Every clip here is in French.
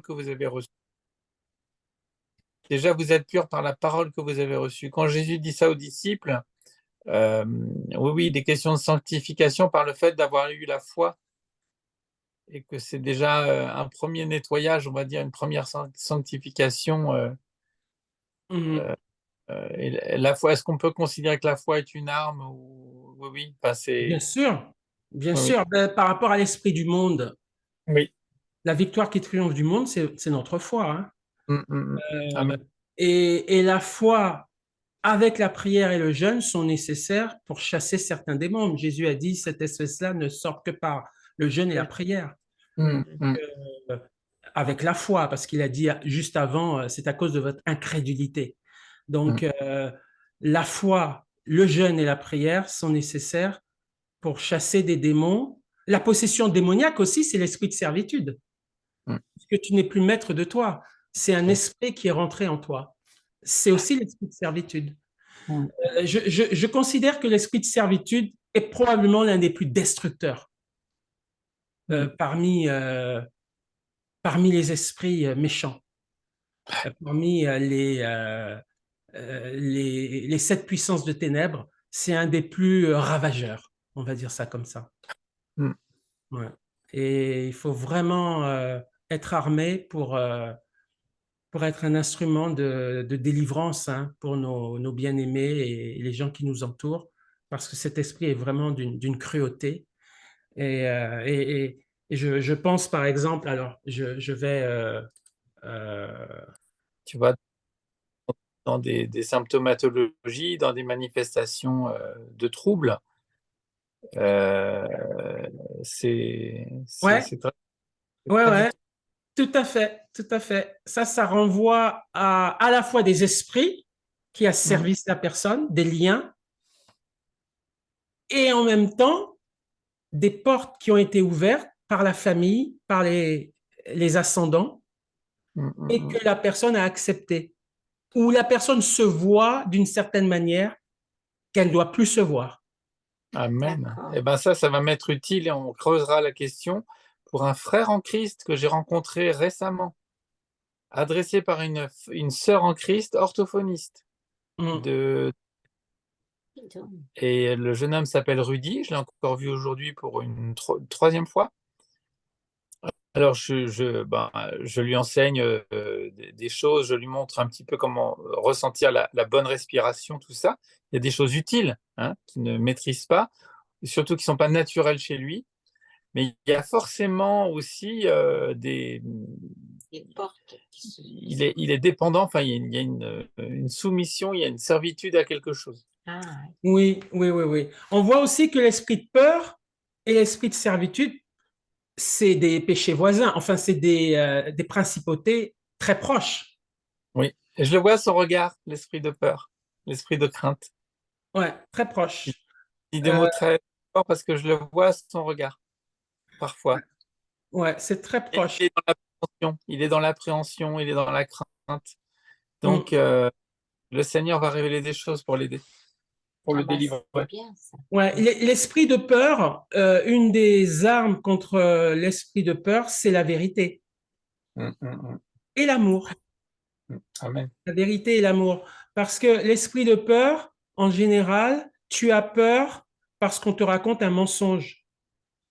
que vous avez reçue. Déjà, vous êtes pur par la parole que vous avez reçue. Quand Jésus dit ça aux disciples, oui, oui, des questions de sanctification par le fait d'avoir eu la foi et que c'est déjà un premier nettoyage, on va dire, une première sanctification. Mhm. Et la foi, est-ce qu'on peut considérer que la foi est une arme ou... Oui, oui, enfin, Bien c'est... sûr, bien Oui, oui. sûr. Ben, par rapport à l'esprit du monde, Oui. la victoire qui triomphe du monde, c'est notre foi, hein. Amen. Euh, et la foi avec la prière et le jeûne sont nécessaires pour chasser certains démons. Jésus a dit, cette espèce-là ne sort que par le jeûne et la prière. Euh, Avec la foi, parce qu'il a dit juste avant, c'est à cause de votre incrédulité. Donc, la foi, le jeûne et la prière sont nécessaires pour chasser des démons. La possession démoniaque aussi, c'est l'esprit de servitude, parce que tu n'es plus maître de toi. C'est un esprit qui est rentré en toi. C'est aussi l'esprit de servitude. Je considère que l'esprit de servitude est probablement l'un des plus destructeurs parmi les esprits méchants, parmi les sept puissances de ténèbres. C'est un des plus ravageurs, on va dire ça comme ça. Ouais. Et il faut vraiment être armé pour être un instrument de délivrance, hein, pour nos bien-aimés et les gens qui nous entourent, parce que cet esprit est vraiment d'une cruauté. Et je pense, par exemple, alors je vais... euh, Tu vois, dans des symptomatologies, dans des manifestations de troubles, euh, ouais, c'est ouais, pas du ouais, tout. tout à fait, tout à fait. Ça renvoie à la fois des esprits qui asservissent la personne, des liens, et en même temps, des portes qui ont été ouvertes par la famille, par les ascendants, et que la personne a accepté, ou la personne se voit d'une certaine manière qu'elle ne doit plus se voir. Amen. Eh ben ça va m'être utile et on creusera la question pour un frère en Christ que j'ai rencontré récemment, adressé par une sœur en Christ orthophoniste. Mm. De, et le jeune homme s'appelle Rudy, je l'ai encore vu aujourd'hui pour une troisième fois. Alors je lui enseigne des choses, je lui montre un petit peu comment ressentir la bonne respiration, tout ça. Il y a des choses utiles, hein, qu'il ne maîtrise pas, et surtout qui ne sont pas naturelles chez lui. Mais il y a forcément aussi Les portes. il est dépendant, enfin, il y a une soumission, il y a une servitude à quelque chose. Ah, Oui, oui, oui, oui. On voit aussi que l'esprit de peur et l'esprit de servitude, c'est des péchés voisins. Enfin, c'est des principautés très proches. Oui. Et je le vois, son regard, l'esprit de peur, l'esprit de crainte. Ouais, très Il proches. dit des Euh, mots très forts parce que je le vois, son regard, parfois. ouais, c'est très Et proche. il est dans l'appréhension, il est dans l'appréhension, il est dans la crainte. Donc, Mm. le Seigneur va révéler des choses pour l'aider, pour ah le bah délivrer. c'est bien ça. Ouais, l'esprit de peur, une des armes contre l'esprit de peur, c'est la vérité Mm, mm, mm, et l'amour. mm. Amen. La vérité et l'amour. Parce que l'esprit de peur, en général, tu as peur parce qu'on te raconte un mensonge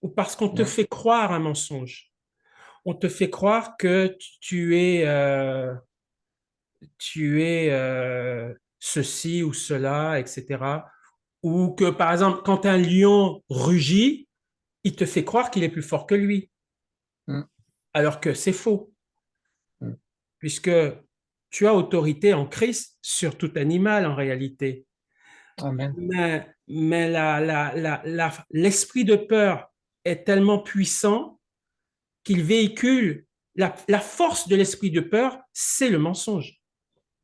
ou parce qu'on te Mm. fait croire un mensonge. On te fait croire que tu es ceci ou cela, etc. Ou que, par exemple, quand un lion rugit, il te fait croire qu'il est plus fort que lui, Mm, alors que c'est faux, mm. puisque tu as autorité en Christ sur tout animal en réalité. Amen. Mais l'esprit de peur est tellement puissant qu'il véhicule la force de l'esprit de peur, c'est le mensonge.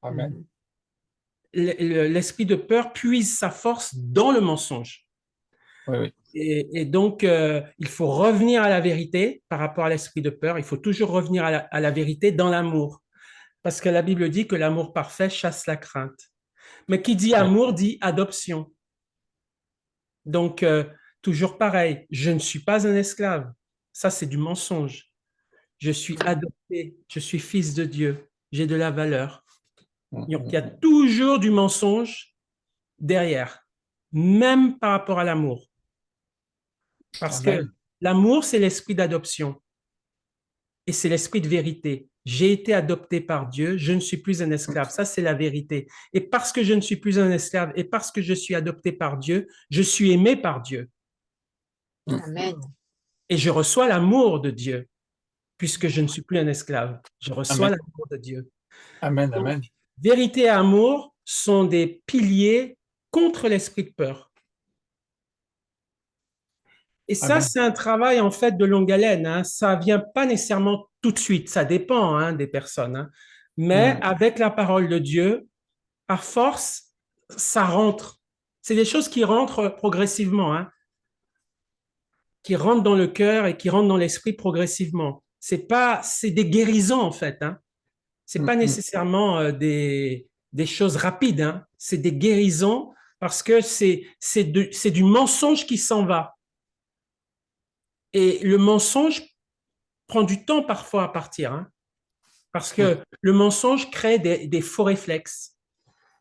Amen. L'esprit de peur puise sa force dans le mensonge. Oui, oui. Et donc, il faut revenir à la vérité par rapport à l'esprit de peur. Il faut toujours revenir à la vérité dans l'amour. Parce que la Bible dit que l'amour parfait chasse la crainte. Mais qui dit Oui. amour dit adoption. Donc, toujours pareil, je ne suis pas un esclave. Ça, c'est du mensonge. je suis adopté, je suis fils de Dieu, j'ai de la valeur. Donc, il y a mm. toujours du mensonge derrière, même par rapport à l'amour. Parce que Amen. l'amour, c'est l'esprit d'adoption et c'est l'esprit de vérité. J'ai été adopté par Dieu, je ne suis plus un esclave. Ça, c'est la vérité. Et parce que je ne suis plus un esclave et parce que je suis adopté par Dieu, je suis aimé par Dieu. Amen. Et je reçois l'amour de Dieu, puisque je ne suis plus un esclave. Je reçois Amen. l'amour de Dieu. Amen. Donc, Amen. vérité et amour sont des piliers contre l'esprit de peur. Et ça, Amen. c'est un travail en fait de longue haleine, hein. Ça ne vient pas nécessairement tout de suite, ça dépend hein, des personnes, hein. Mais Mm. avec la parole de Dieu, à force, ça rentre. C'est des choses qui rentrent progressivement, hein, qui rentrent dans le cœur et qui rentrent dans l'esprit progressivement. C'est des guérisons en fait, hein. C'est Mm. pas Mm. nécessairement des choses rapides, hein. C'est des guérisons parce que c'est du mensonge qui s'en va. Et le mensonge prend du temps parfois à partir, hein, parce Mm. que le mensonge crée des faux réflexes.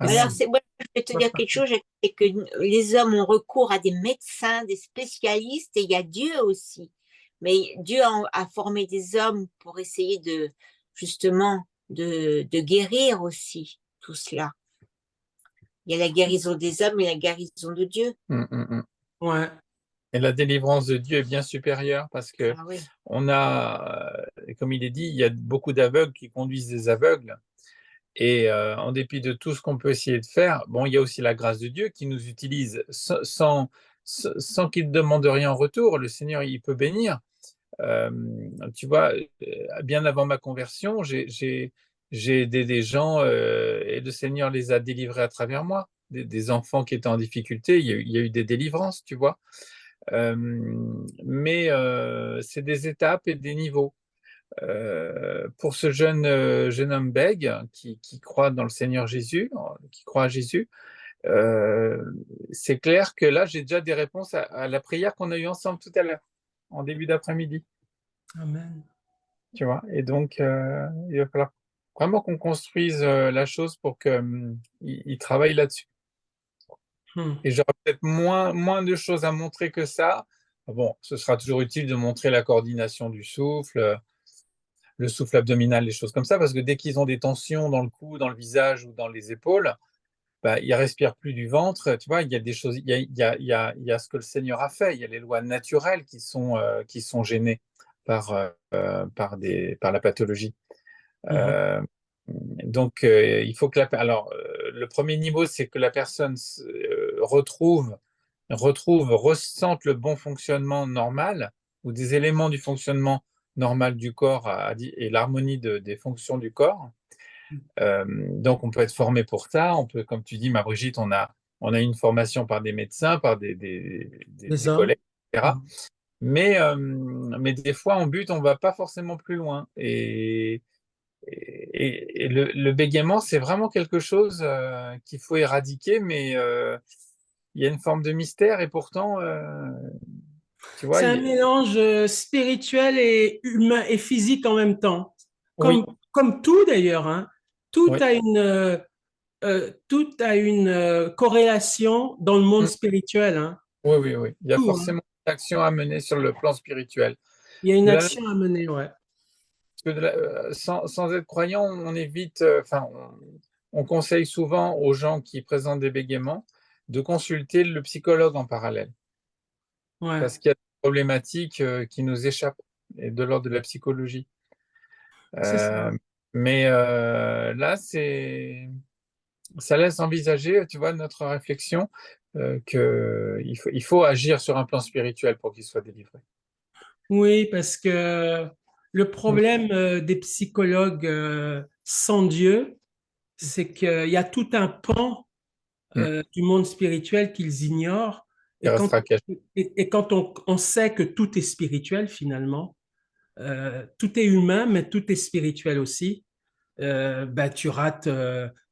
Et Alors, Amen. moi, je vais te dire quelque chose, c'est que les hommes ont recours à des médecins, des spécialistes, et il y a Dieu aussi. Mais Dieu a formé des hommes pour essayer justement, de guérir aussi tout cela. Il y a la guérison des hommes et la guérison de Dieu. Mm. Mm. Mm. ouais, Et la délivrance de Dieu est bien supérieure parce que Ah oui. on a, comme il est dit, il y a beaucoup d'aveugles qui conduisent des aveugles. Et en dépit de tout ce qu'on peut essayer de faire, bon, il y a aussi la grâce de Dieu qui nous utilise sans qu'il ne demande rien en retour. Le Seigneur, il peut bénir. Euh, Tu vois, bien avant ma conversion, j'ai aidé des gens et le Seigneur les a délivrés à travers moi. Des enfants qui étaient en difficulté, il y a eu des délivrances, tu vois. Euh, mais c'est des étapes et des niveaux. Pour ce jeune homme bègue qui croit dans le Seigneur Jésus, qui croit à Jésus, euh, c'est clair que là, j'ai déjà des réponses à la prière qu'on a eue ensemble tout à l'heure, en début d'après-midi, amen. tu vois. Et donc, il va falloir vraiment qu'on construise la chose pour qu'il travaille là-dessus. Hmm. Et j'aurai peut-être moins de choses à montrer que ça. Bon, ce sera toujours utile de montrer la coordination du souffle, le souffle abdominal, les choses comme ça, parce que dès qu'ils ont des tensions dans le cou, dans le visage ou dans les épaules, bah, ils ne respirent plus du ventre. Tu vois, il y a des choses, il y a ce que le Seigneur a fait, il y a les lois naturelles qui sont gênées par la pathologie. Mhm. Euh, donc, il faut que alors, le premier niveau, c'est que la personne ressente le bon fonctionnement normal ou des éléments du fonctionnement normal du corps et l'harmonie des fonctions du corps. Donc, on peut être formé pour ça. On peut, comme tu dis, ma Brigitte, on a une formation par des médecins, par Les des hommes. collègues, etc. Mhm. Mais des fois, en but, on ne va pas forcément plus loin. Et le bégaiement, c'est vraiment quelque chose qu'il faut éradiquer, mais il y a une forme de mystère et pourtant, tu vois, C'est un mélange spirituel et humain et physique en même temps. oui, Comme tout d'ailleurs, hein. Tout oui, a tout a une corrélation dans le monde mm, spirituel, hein. oui, oui, oui. Il y a Tout, hein. forcément une action à mener sur le plan spirituel. Il y a une De la- action à mener, ouais. parce que sans être croyant, on évite, enfin, on conseille souvent aux gens qui présentent des bégaiements de consulter le psychologue en parallèle, Ouais, parce qu'il y a des problématiques qui nous échappent et de l'ordre de la psychologie. c'est ça. Euh, mais là, ça laisse envisager, tu vois, notre réflexion il faut agir sur un plan spirituel pour qu'il soit délivré. Oui, parce que le Mm, problème des psychologues sans Dieu, c'est qu'il y a tout un pan mm. du monde spirituel qu'ils ignorent. Il Et quand, restera caché. et quand on sait que tout est spirituel finalement, tout est humain, mais tout est spirituel aussi, bah, tu rates,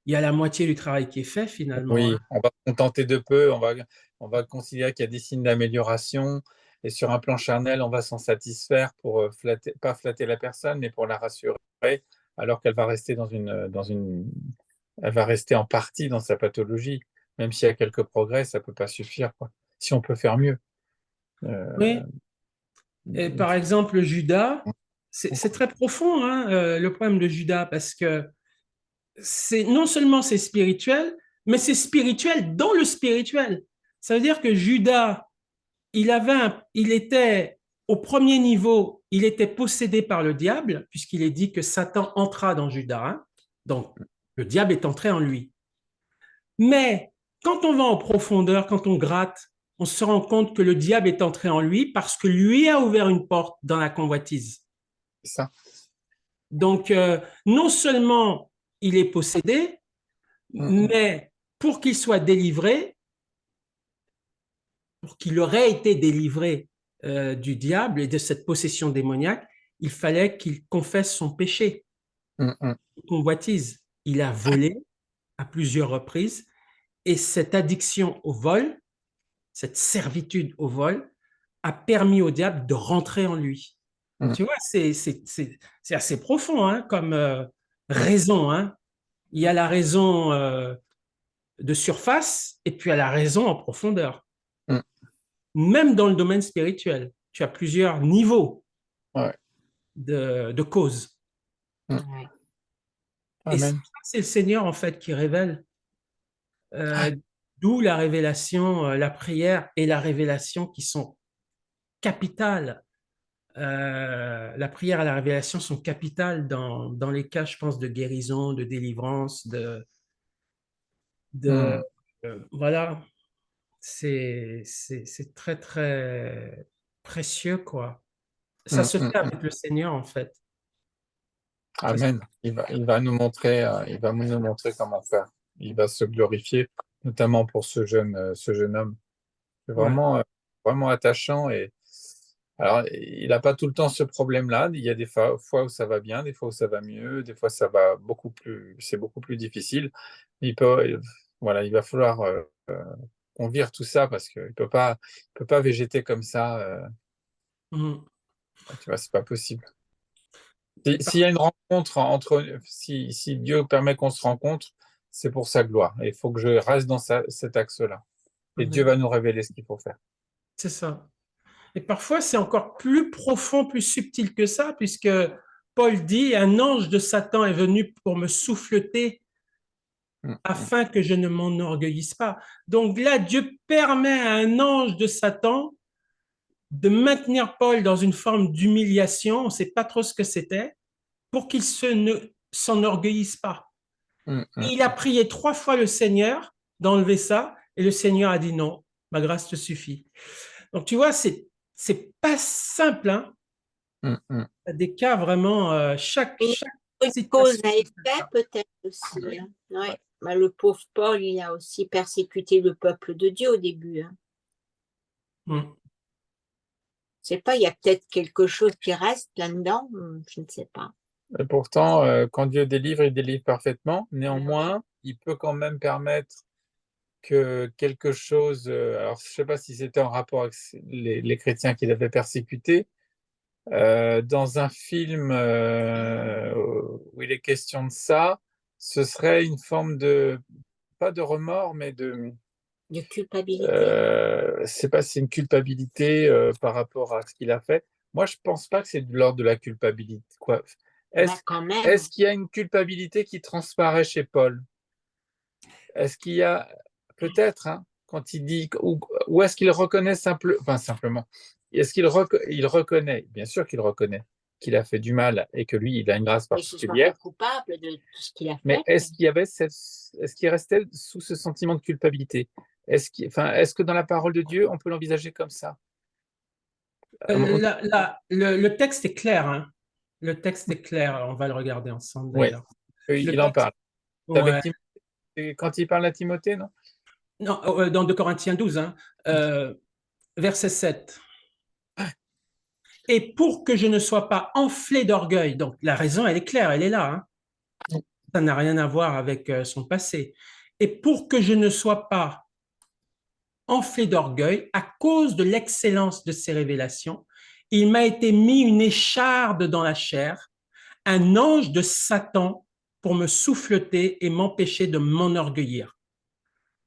il y a la moitié du travail qui est fait finalement, hein. Oui, on va se contenter de peu, on va considérer qu'il y a des signes d'amélioration et sur un plan charnel, on va s'en satisfaire pour pas flatter la personne, mais pour la rassurer, alors qu'elle va rester elle va rester en partie dans sa pathologie. Même s'il y a quelques progrès, ça peut pas suffire, quoi. Si on peut faire mieux. Oui. Et par exemple, Judas, c'est très profond, hein, le problème de Judas, parce que non seulement c'est spirituel, mais c'est spirituel dans le spirituel. Ça veut dire que Judas, il était au premier niveau, il était possédé par le diable, puisqu'il est dit que Satan entra dans Judas, hein. Donc, le diable est entré en lui. Mais quand on va en profondeur, quand on gratte, on se rend compte que le diable est entré en lui parce que lui a ouvert une porte dans la convoitise. C'est ça. Donc, non seulement il est possédé, mais pour qu'il soit délivré, pour qu'il aurait été délivré du diable et de cette possession démoniaque, il fallait qu'il confesse son péché. Convoitise. Il a volé à plusieurs reprises et cette addiction au vol, cette servitude au vol, a permis au diable de rentrer en lui. Donc, tu vois, c'est assez profond hein, comme raison. Hein. Il y a la raison de surface et puis il y a la raison en profondeur. Même dans le domaine spirituel, tu as plusieurs niveaux de causes. Et c'est le Seigneur, en fait, qui révèle. D'où la révélation, la prière et la révélation qui sont capitales. La prière et la révélation sont capitales dans les cas, je pense, de guérison, de délivrance, voilà. C'est très, très précieux, quoi. Ça se fait avec le Seigneur, en fait. Amen. Il va nous montrer, comment faire. Il va se glorifier, notamment pour ce jeune homme. C'est vraiment, vraiment attachant. Et alors, il n'a pas tout le temps ce problème-là. Il y a des fois où ça va bien, des fois où ça va mieux, des fois c'est beaucoup plus difficile. Voilà, il va falloir qu'on vire tout ça parce qu'il peut pas végéter comme ça. Tu vois, c'est pas possible. S'il y a une rencontre si Dieu permet qu'on se rencontre, c'est pour sa gloire. Et il faut que je reste dans cet axe-là. Et Dieu va nous révéler ce qu'il faut faire. C'est ça. Et parfois, c'est encore plus profond, plus subtil que ça, puisque Paul dit, un ange de Satan est venu pour me souffleter afin que je ne m'enorgueillisse pas. Donc là, Dieu permet à un ange de Satan de maintenir Paul dans une forme d'humiliation, on ne sait pas trop ce que c'était, pour qu'il ne s'enorgueillisse pas. Il a prié 3 fois le Seigneur d'enlever ça, et le Seigneur a dit non, ma grâce te suffit. Donc tu vois, c'est pas simple, hein. Des cas vraiment, chaque une cause à effet peut-être aussi. Hein. Ouais. Bah, le pauvre Paul, il a aussi persécuté le peuple de Dieu au début. Hein. Je sais pas, il y a peut-être quelque chose qui reste là-dedans, je ne sais pas. Et pourtant, quand Dieu délivre, il délivre parfaitement. Néanmoins, il peut quand même permettre que quelque chose, alors je ne sais pas si c'était en rapport avec les chrétiens qu'il avait persécutés, dans un film où il est question de ça, ce serait une forme pas de remords, mais de culpabilité. Je ne sais pas si c'est une culpabilité par rapport à ce qu'il a fait. Moi, je ne pense pas que c'est de l'ordre de la culpabilité, quoi. Est-ce qu'il y a une culpabilité qui transparaît chez Paul? Est-ce qu'il y a peut-être, hein, quand il dit, ou est-ce qu'il reconnaît simplement, est-ce qu'il reconnaît, bien sûr qu'il reconnaît qu'il a fait du mal et que lui, il a une grâce particulière. Il est coupable de tout ce qu'il a fait. Mais est-ce qu'il restait sous ce sentiment de culpabilité? Est-ce que dans la parole de Dieu, on peut l'envisager comme ça? Le texte est clair, hein. Le texte est clair, on va le regarder ensemble d'ailleurs. Oui, il en parle. Quand il parle à Timothée, non? Non, dans 2 Corinthiens 12, hein, verset 7. Et pour que je ne sois pas enflé d'orgueil, donc la raison, elle est claire, elle est là. Hein. Ça n'a rien à voir avec son passé. Et pour que je ne sois pas enflé d'orgueil à cause de l'excellence de ses révélations. Il m'a été mis une écharde dans la chair, un ange de Satan pour me souffleter et m'empêcher de m'enorgueillir.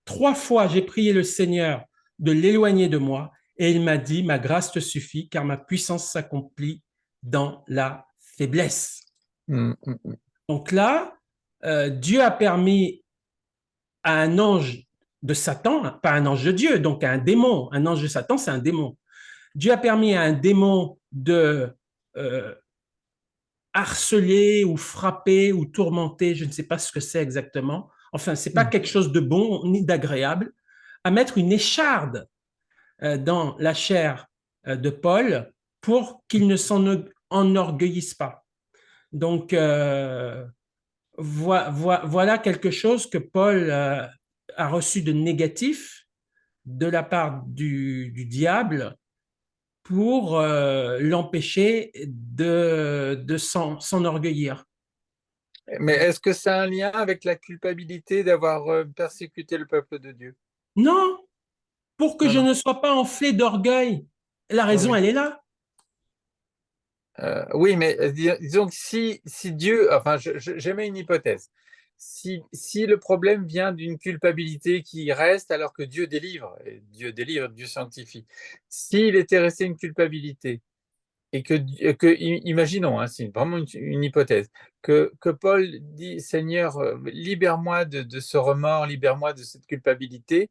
3 fois, j'ai prié le Seigneur de l'éloigner de moi et il m'a dit, ma grâce te suffit car ma puissance s'accomplit dans la faiblesse. Donc là, Dieu a permis à un ange de Satan, pas un ange de Dieu, donc à un démon. Un ange de Satan, c'est un démon. Dieu a permis à un démon de harceler ou frapper ou tourmenter, je ne sais pas ce que c'est exactement. Enfin, c'est pas quelque chose de bon ni d'agréable, à mettre une écharde dans la chair de Paul pour qu'il ne s'en enorgueillisse pas. Donc, voilà quelque chose que Paul a reçu de négatif de la part du diable pour l'empêcher de s'enorgueillir. Mais est-ce que ça a un lien avec la culpabilité d'avoir persécuté le peuple de Dieu? Non, pour que Non, je non. ne sois pas enflé d'orgueil. La Oui, raison, oui. elle est là. Oui, mais disons que si Dieu, enfin, j'émets une hypothèse. Si le problème vient d'une culpabilité qui reste alors que Dieu délivre, et Dieu sanctifie. S'il était resté une culpabilité, et imaginons, hein, c'est vraiment une hypothèse, que Paul dit, Seigneur, libère-moi de ce remords, libère-moi de cette culpabilité,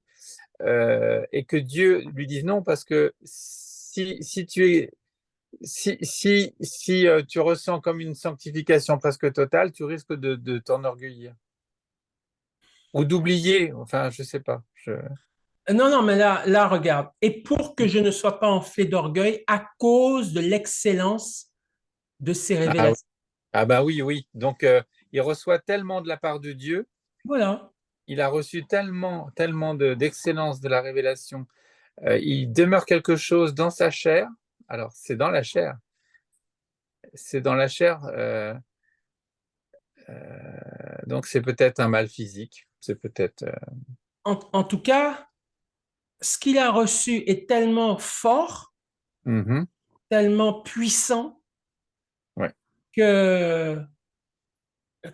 et que Dieu lui dise non, parce que si tu es si tu ressens comme une sanctification presque totale, tu risques de t'enorgueillir ou d'oublier, enfin, je sais pas. Non, non, mais là, regarde. Et pour que je ne sois pas enflé d'orgueil à cause de l'excellence de ses Ah, oui. révélations. Ah bah oui, oui. Donc, il reçoit tellement de la part de Dieu, Voilà. il a reçu tellement d'excellence de la révélation. Il demeure quelque chose dans sa chair. Alors, c'est dans la chair. C'est dans la chair. Donc, c'est peut-être un mal physique. C'est peut-être. En tout cas, ce qu'il a reçu est tellement fort, Mhm. tellement puissant Ouais. que,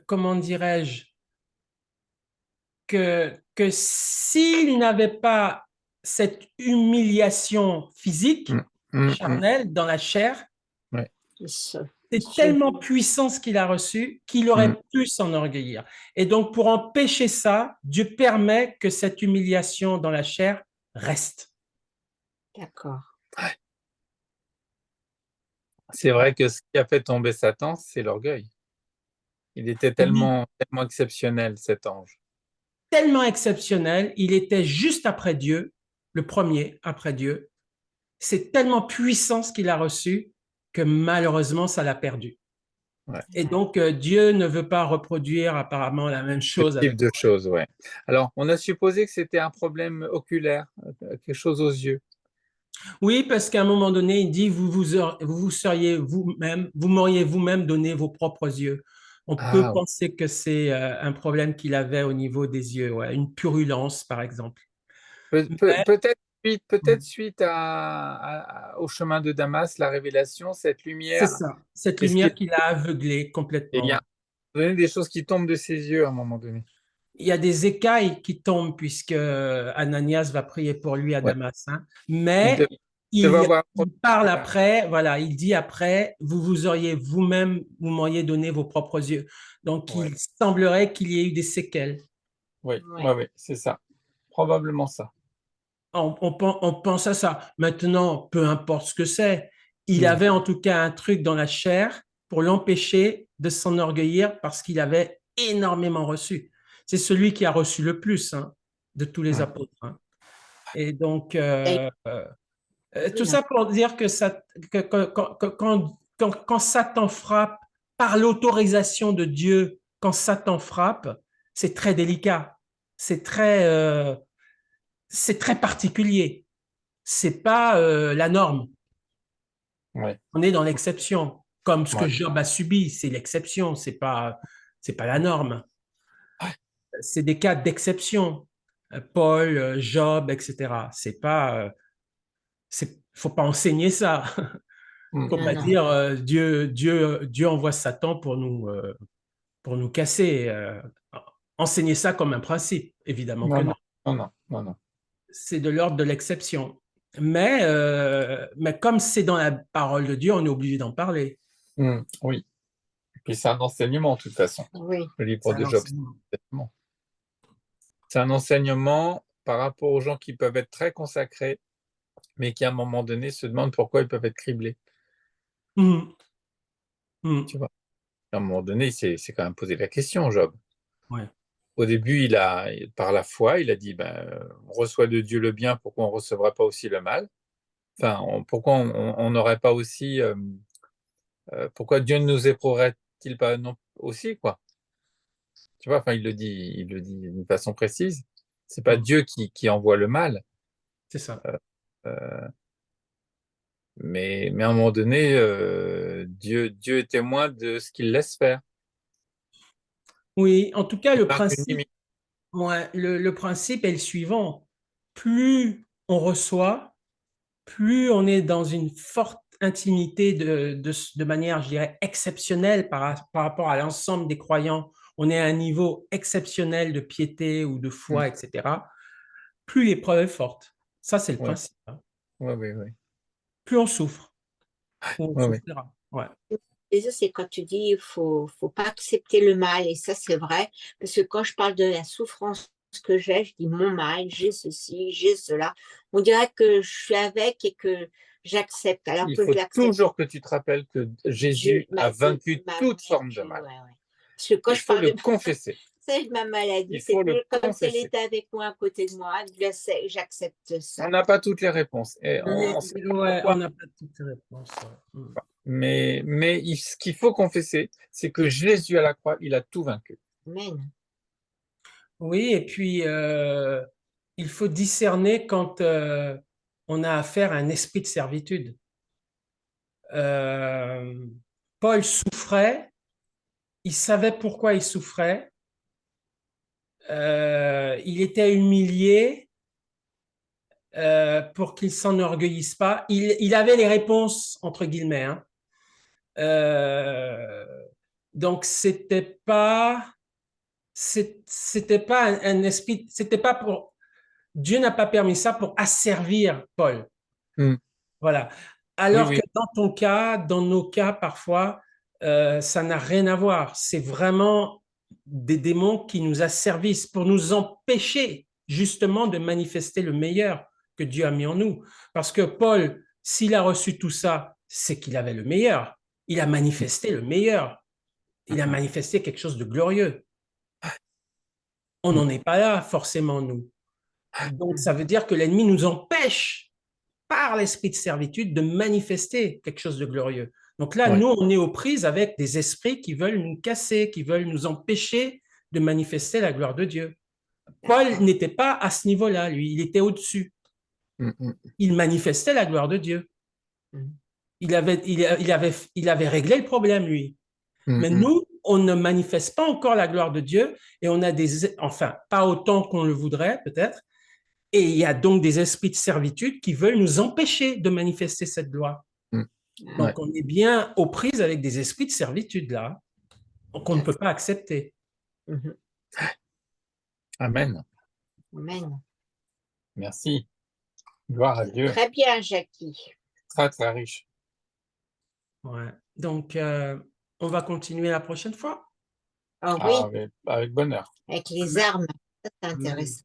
comment dirais-je, que s'il n'avait pas cette humiliation physique, Mm, mm, mm. charnelle, dans la chair, Ouais. c'est tellement puissant ce qu'il a reçu qu'il Mm. aurait pu s'enorgueillir. Et donc, pour empêcher ça, Dieu permet que cette humiliation dans la chair reste. D'accord. C'est vrai que ce qui a fait tomber Satan, c'est l'orgueil. Il était Oui, tellement exceptionnel, cet ange. tellement exceptionnel, il était juste après Dieu, le premier après Dieu. C'est tellement puissant ce qu'il a reçu que malheureusement, ça l'a perdu. Ouais. Et donc, Dieu ne veut pas reproduire apparemment la même Ce chose type avec. de choses, ouais. Alors, on a supposé que c'était un problème oculaire, quelque chose aux yeux. Oui, parce qu'à un moment donné, il dit, vous seriez vous-même, vous m'auriez vous-même donné vos propres yeux. On peut Ah, penser que c'est un problème qu'il avait au niveau des yeux, ouais, une purulence, par exemple. Mais peut-être suite au chemin de Damas, la révélation, cette c'est lumière, ça, cette est-ce qu'il lumière qui l'a aveuglé il y complètement. a des choses qui tombent de ses yeux à un moment donné. Il y a des écailles qui tombent puisque Ananias va prier pour lui à Ouais. Damas, hein. Il Mais devait avoir un il problème parle oculaire. après, voilà, il dit après, vous auriez vous-même, vous m'auriez donné vos propres yeux. Donc, Ouais. il semblerait qu'il y ait eu des séquelles. Oui, Ouais. ouais, ouais, c'est ça. Probablement ça. On pense à ça. Maintenant, peu importe ce que c'est, il Mm. avait en tout cas un truc dans la chair pour l'empêcher de s'enorgueillir parce qu'il avait énormément reçu. C'est celui qui a reçu le plus, hein, de tous les Ouais. apôtres, hein. Et donc, Et- tout non. ça pour dire que, quand Satan frappe par l'autorisation de Dieu, quand Satan frappe, c'est très délicat, c'est très, euh, c'est très particulier. C'est pas la norme. Ouais. On est dans l'exception, comme ce que Ouais. Job a subi, c'est l'exception, c'est pas la norme. C'est des cas d'exception. Paul, Job, etc. C'est pas, faut pas enseigner ça. Faut Non, pas non. dire Dieu envoie Satan pour nous casser. Enseigner ça comme un principe, évidemment que Non, non. non, non, non, non, non. C'est de l'ordre de l'exception. Mais comme c'est dans la parole de Dieu, on est obligé d'en parler. Oui. Et puis c'est un enseignement, de toute façon. Oui. Le livre C'est de un Job, c'est enseignement. un enseignement. C'est un enseignement par rapport aux gens qui peuvent être très consacrés, mais qui à un moment donné se demandent pourquoi ils peuvent être criblés. Mhm. Mhm. Tu vois. À un moment donné, c'est quand même posé la question, Job. Ouais. Au début, par la foi, il a dit, on reçoit de Dieu le bien, pourquoi on ne recevrait pas aussi le mal? Enfin, pourquoi on n'aurait pas aussi, pourquoi Dieu ne nous éprouverait-il pas non aussi, quoi? Tu vois, enfin, il le dit d'une façon précise. C'est pas Mhm. Dieu qui envoie le mal, C'est ça. euh, mais à un moment donné, Dieu est témoin de ce qu'il laisse faire. Oui, en tout cas, Il le marque une principe, limite. ouais, le principe est le suivant. Plus on reçoit, plus on est dans une forte intimité de manière, je dirais, exceptionnelle par rapport à l'ensemble des croyants. On est à un niveau exceptionnel de piété ou de Mm. foi, etc. Plus l'épreuve est forte. Ça, c'est le Ouais, principe, hein. ouais, ouais, ouais. Plus on souffre, plus on Ouais, ouais. souffrira. Ouais. Et ça, c'est quand tu dis faut pas accepter le mal. Et ça, c'est vrai. Parce que quand je parle de la souffrance que j'ai, je dis mon mal, j'ai ceci, j'ai cela. On dirait que je suis avec et que j'accepte, alors Il que je faut l'accepte. toujours que tu te rappelles que Jésus a vaincu Ma toute forme de vaincu, mal. ouais, ouais. Parce que quand Il je faut parle le de confesser. ma maladie, Il c'est faut le comme si elle confesser. était avec moi, à côté de moi. J'accepte ça. On n'a pas toutes les réponses et on ne sait pas Ouais, on pourquoi. n'a pas toutes les réponses. Ouais. Mm. Ce qu'il faut confesser, c'est que Jésus à la croix, il a tout vaincu. Amen. Oui, et puis il faut discerner quand on a affaire à un esprit de servitude. Euh, Paul souffrait, il savait pourquoi il souffrait, il était humilié pour qu'il s'enorgueillisse pas. Il avait les réponses, entre guillemets, hein. Euh, donc, c'était pas un esprit, c'était pas pour, Dieu n'a pas permis ça pour asservir Paul. Hmm. Voilà. Oui, Alors que oui. dans ton cas, dans nos cas, parfois, ça n'a rien à voir. C'est vraiment des démons qui nous asservissent pour nous empêcher justement de manifester le meilleur que Dieu a mis en nous. Parce que Paul, s'il a reçu tout ça, c'est qu'il avait le meilleur. Il a manifesté le meilleur. Il a manifesté quelque chose de glorieux. On Hmm. n'en est pas là, forcément, nous. Donc, ça veut dire que l'ennemi nous empêche par l'esprit de servitude de manifester quelque chose de glorieux. Donc là, Ouais. nous, on est aux prises avec des esprits qui veulent nous casser, qui veulent nous empêcher de manifester la gloire de Dieu. Paul n'était pas à ce niveau-là, lui, il était au-dessus. Hmm, hmm, Il manifestait la gloire de Dieu. Mhm. Il avait réglé le problème, lui. hmm, Mais hmm. nous, on ne manifeste pas encore la gloire de Dieu et on a enfin, pas autant qu'on le voudrait peut-être. Et il y a donc des esprits de servitude qui veulent nous empêcher de manifester cette gloire. Hmm. Ouais. Donc, on est bien aux prises avec des esprits de servitude là, qu'on ne peut pas accepter. Mhm. Amen. Amen. Merci. Gloire à Dieu. Très bien, Jackie. Très, très riche. Ouais. Donc, on va continuer la prochaine fois. Ah oui, Avec bonheur. avec les armes. Ça, c'est Amen. intéressant.